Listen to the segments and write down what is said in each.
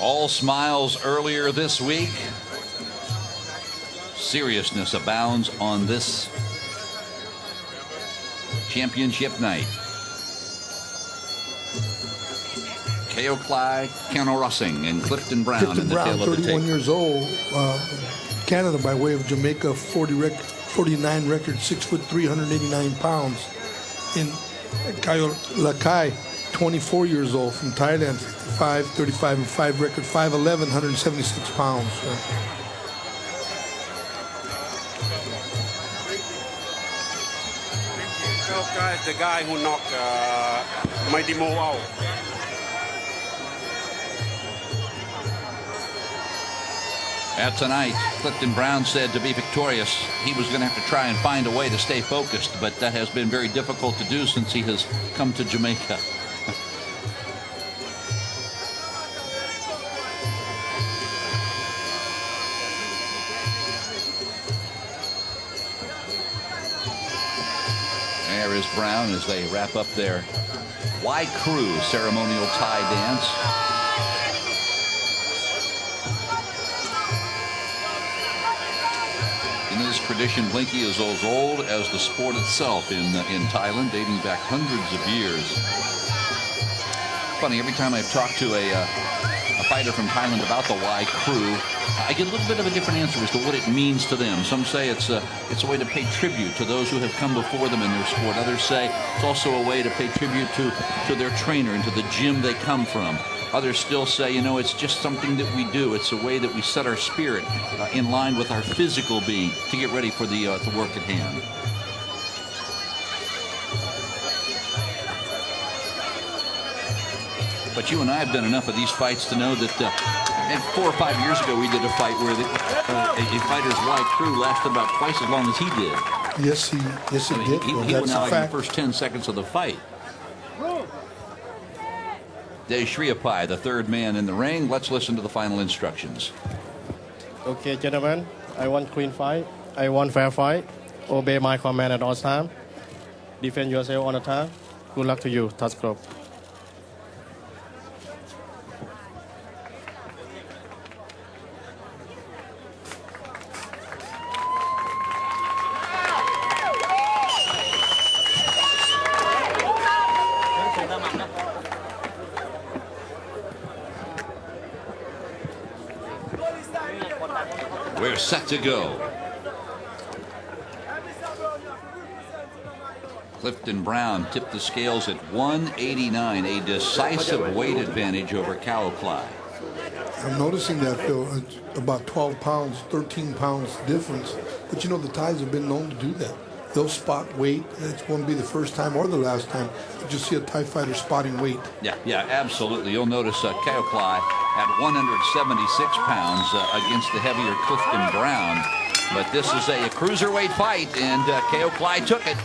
All smiles earlier this week. Seriousness abounds on this championship night. Kaoklai, Kannorasing, and Clifton Brown in the tail of the tape. 31 years old. Canada by way of Jamaica, 49 record, 6'3", 189 pounds. In Kaoklai, 24 years old from Thailand, 55, 35 and 5 record, 5'11", 176 pounds. Kaoklai is the guy who knocked Mighty Mo out. Tonight, Clifton Brown said to be victorious, he was going to have to try and find a way to stay focused, but that has been very difficult to do since he has come to Jamaica. There is Brown as they wrap up their Y Crew ceremonial Thai dance. In this tradition, Blinky is as old as the sport itself in Thailand, dating back hundreds of years. Funny, every time I've talked to a fighter from Thailand about the Y Crew, I get a little bit of a different answer as to what it means to them. Some say it's a way to pay tribute to those who have come before them in their sport. Others say it's also a way to pay tribute to their trainer and to the gym they come from. Others still say, you know, it's just something that we do. It's a way that we set our spirit in line with our physical being to get ready for the work at hand. But you and I have done enough of these fights to know that 4 or 5 years ago we did a fight where a fighter's Y Crew lasted about twice as long as he did. Yes, he did. He went out in the first 10 seconds of the fight. Shriapai, the third man in the ring. Let's listen to the final instructions. Okay, gentlemen, I want clean fight. I want fair fight. Obey my command at all times. Defend yourself on the time. Good luck to you. Touch club. We're set to go. Clifton Brown tipped the scales at 189, a decisive weight advantage over Kaoklai. I'm noticing that, Phil, it's about 12 pounds, 13 pounds difference. But, you know, the Thais have been known to do that. They'll spot weight. It won't be the first time or the last time that you see a Thai fighter spotting weight. Yeah, absolutely. You'll notice Kaoklai at 176 pounds against the heavier Clifton Brown. But this is a cruiserweight fight, and Kaoklai took it.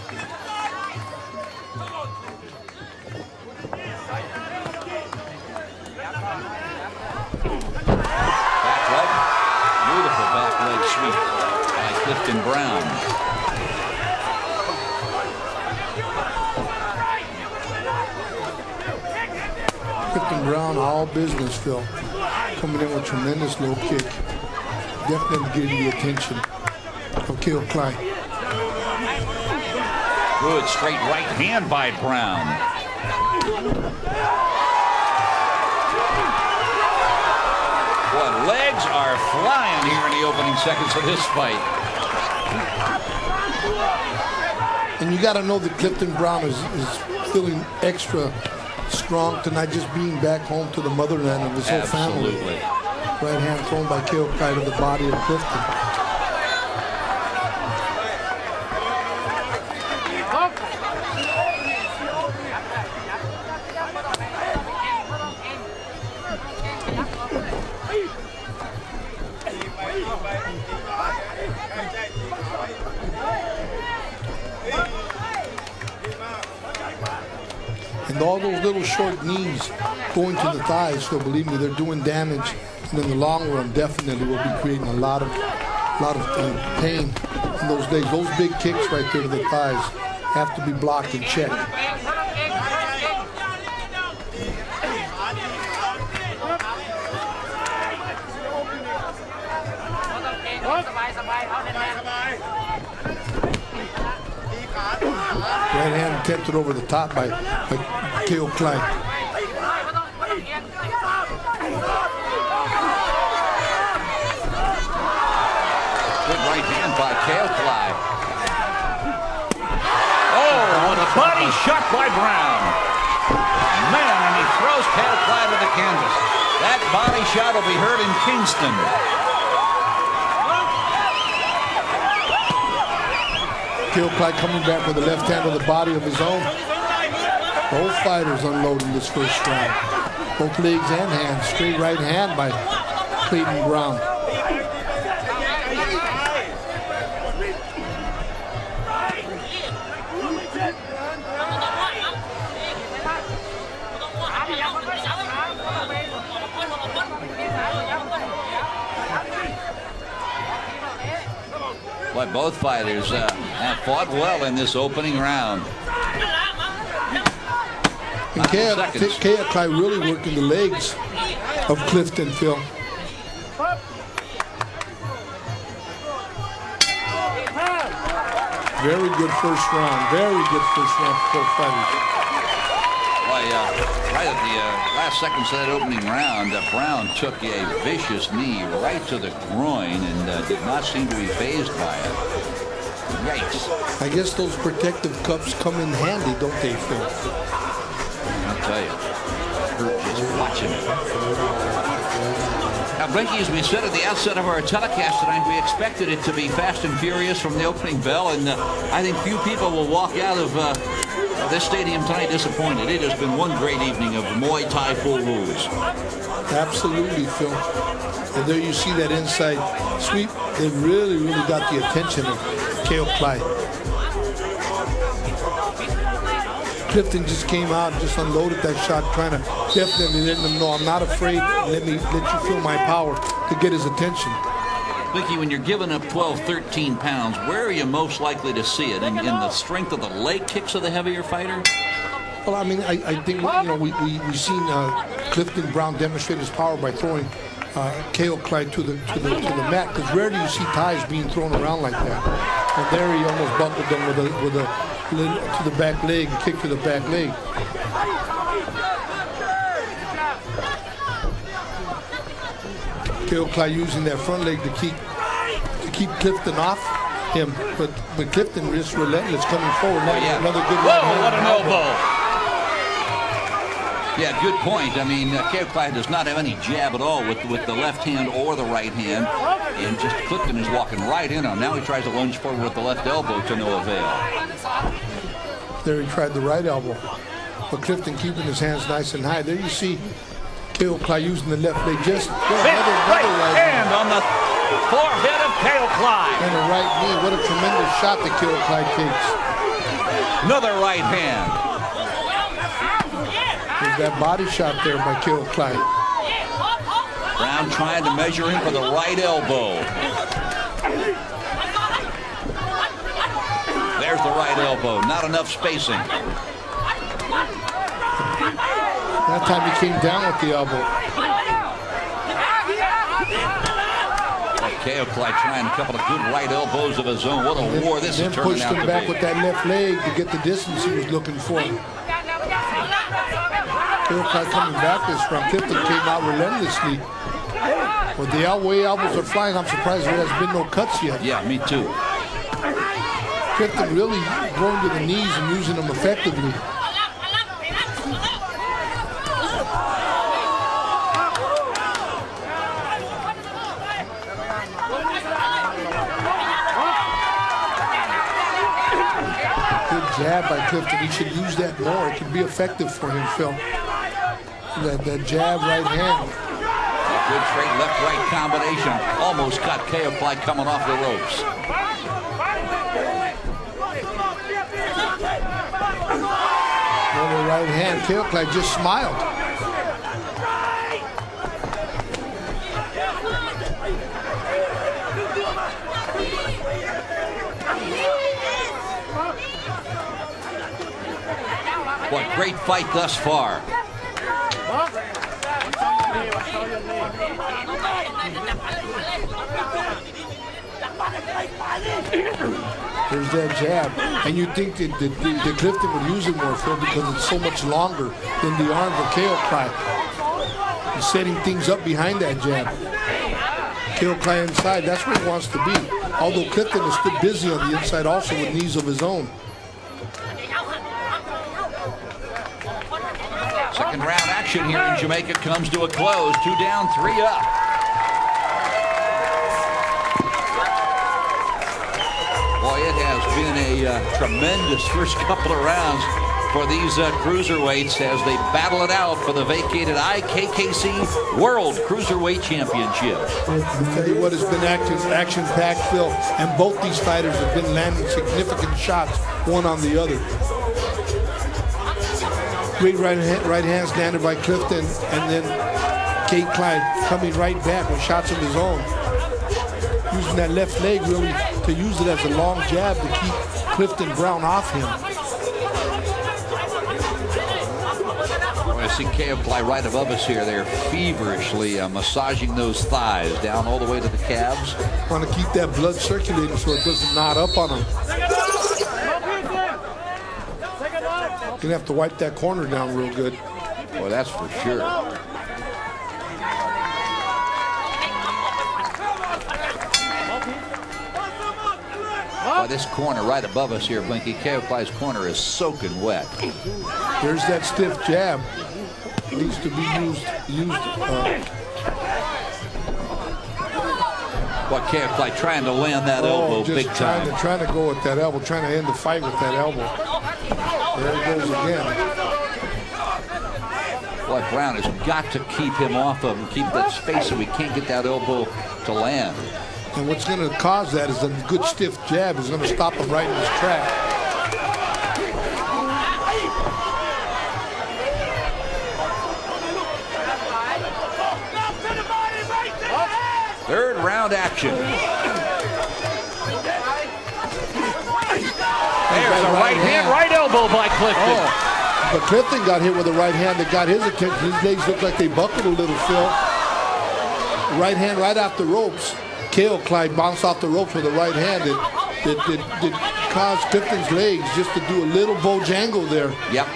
Back leg. Beautiful back leg sweep by Clifton Brown. Clifton Brown, all business, Phil. Coming in with tremendous low kick. Definitely getting the attention of Kaoklai. Good straight right hand by Brown. Boy, legs are flying here in the opening seconds of this fight. And you got to know that Clifton Brown is feeling extra strong tonight, just being back home to the motherland of his whole family. Absolutely. Right hand thrown by Kaoklai to the body of Clifton. And all those little short knees going to the thighs, so believe me, they're doing damage. And in the long run, definitely will be creating a lot of pain in those days. Those big kicks right there to the thighs have to be blocked and checked. attempted over the top by Kaoklai. Good right hand by Kaoklai. Oh, what a body shot by Brown. Man, and he throws Kaoklai to the canvas. That body shot will be heard in Kingston. Kaoklai coming back with the left hand on the body of his own. Both fighters unloading this first round. Both legs and hands. Straight right hand by Clayton Brown. But both fighters have fought well in this opening round. And Kaoklai really working the legs of Clifton, Phil. Very good first round. Very good first round for both fighters. Right at the last seconds of that opening round, Brown took a vicious knee right to the groin and did not seem to be fazed by it. Yikes. I guess those protective cuffs come in handy, don't they, Phil? I'll tell you. Hurt just watching it. Now, Brinky, as we said at the outset of our telecast tonight, we expected it to be fast and furious from the opening bell, and I think few people will walk out of this stadium tonight disappointed. It has been one great evening of Muay Thai full rules. Absolutely, Phil. And there you see that inside sweep. They really got the attention of Kaoklai. Clifton just came out and just unloaded that shot, trying to definitely let him know, I'm not afraid. Let you feel my power, to get his attention. Vicky, when you're giving up 12, 13 pounds, where are you most likely to see it? In the strength of the leg kicks of the heavier fighter? Well, I mean, I think, we've seen Clifton Brown demonstrate his power by throwing Kaoklai to the mat, because rarely you see ties being thrown around like that. And there he almost buckled them with a to the back leg, a kick to the back leg. Kaoklai using that front leg to keep Clifton off him, but Clifton is relentless coming forward. Another good one. Whoa, what an elbow! Yeah, good point. I mean, Kaoklai does not have any jab at all with the left hand or the right hand, and just Clifton is walking right in on him. Now he tries to lunge forward with the left elbow to no avail. There he tried the right elbow, but Clifton keeping his hands nice and high. There you see Kaoklai using the left leg, just another right hand on the forehead of Kaoklai. And a right knee. What a tremendous shot that Kaoklai takes. Another right hand. There's that body shot there by Kaoklai. Brown trying to measure him for the right elbow. There's the right elbow. Not enough spacing. That time he came down with the elbow. Kaoklai trying a couple of good right elbows of his own. What a war this is turning out to be. Then pushed him back with that left leg to get the distance he was looking for. Kaoklai coming back this round. Clifton came out relentlessly. With the way elbows are flying, I'm surprised there has been no cuts yet. Yeah, me too. Clifton really going to the knees and using them effectively. Good jab by Clifton. He should use that more. It can be effective for him, Phil. That jab right hand. Good straight left-right combination. Almost got Kaoklai coming off the ropes. Another right hand. Kaoklai just smiled. What great fight thus far. There's that jab. And you think that Clifton would use it more, Phil, because it's so much longer than the arm of Kaoklai. He's setting things up behind that jab. Kaoklai inside, that's where he wants to be. Although Clifton is still busy on the inside also with knees of his own. Second round action here in Jamaica comes to a close. 2 down, 3 up. Boy, it has been a tremendous first couple of rounds for these cruiserweights as they battle it out for the vacated IKKC World Cruiserweight Championship. I'll tell you what, it's been action-packed, Phil, and both these fighters have been landing significant shots, one on the other. Great right hands landed by Clifton, and then Kaoklai coming right back with shots of his own. Using that left leg really to use it as a long jab to keep Clifton Brown off him. I see Kaoklai right above us here. They're feverishly massaging those thighs down all the way to the calves. Want to keep that blood circulating so it doesn't knot up on him. Gonna have to wipe that corner down real good. Boy, that's for sure. Boy, this corner right above us here, Blinky, Kaoklai's corner is soaking wet. There's that stiff jab. Needs to be used. What Kaoklai trying to land that elbow just big time. Trying to go with that elbow, trying to end the fight with that elbow. There he goes again. Boy, Brown has got to keep him off of him, keep that space so he can't get that elbow to land. And what's going to cause that is a good stiff jab is going to stop him right in his track. Third round action. There's a right hand, right elbow by Clifton. Oh, but Clifton got hit with a right hand that got his attention. His legs looked like they buckled a little, Phil. Right hand right off the ropes. Kaoklai bounced off the ropes with a right hand that caused Clifton's legs just to do a little bojangle there. Yep.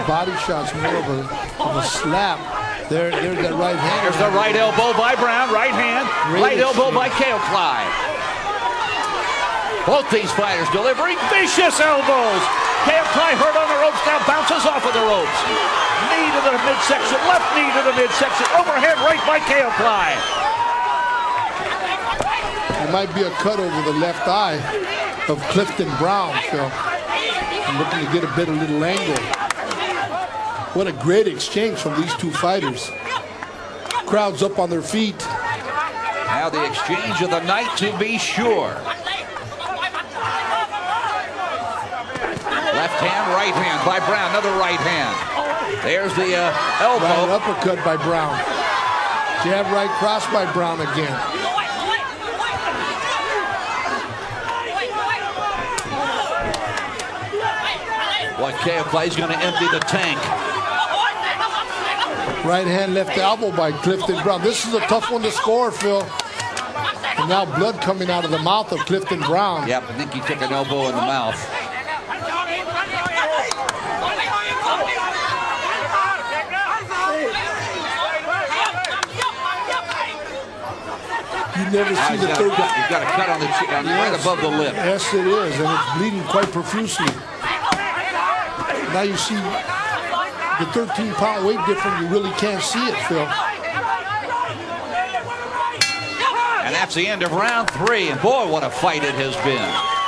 Body shots more of a slap. There's that right hand. There's the right elbow by Brown, right hand, right elbow by Kaoklai. Both these fighters delivering vicious elbows. Kaoklai hurt on the ropes, now bounces off of the ropes. Knee to the midsection, left knee to the midsection, overhead right by Kaoklai. There might be a cut over the left eye of Clifton Brown, so I'm looking to get a little angle. What a great exchange from these two fighters. Crowds up on their feet. Now the exchange of the night to be sure. Left hand, right hand by Brown. Another right hand. There's the elbow. Right uppercut by Brown. Jab right cross by Brown again. What Kaoklai is going to empty the tank. Right hand, left elbow by Clifton Brown. This is a tough one to score, Phil. And now blood coming out of the mouth of Clifton Brown. Yep, I think he took an elbow in the mouth. You never see the third guy. He's got a cut on the cheek, right above the lip. Yes, it is, and it's bleeding quite profusely. Now you see the 13-pound weight difference. You really can't see it, Phil. And that's the end of round 3. And boy, what a fight it has been.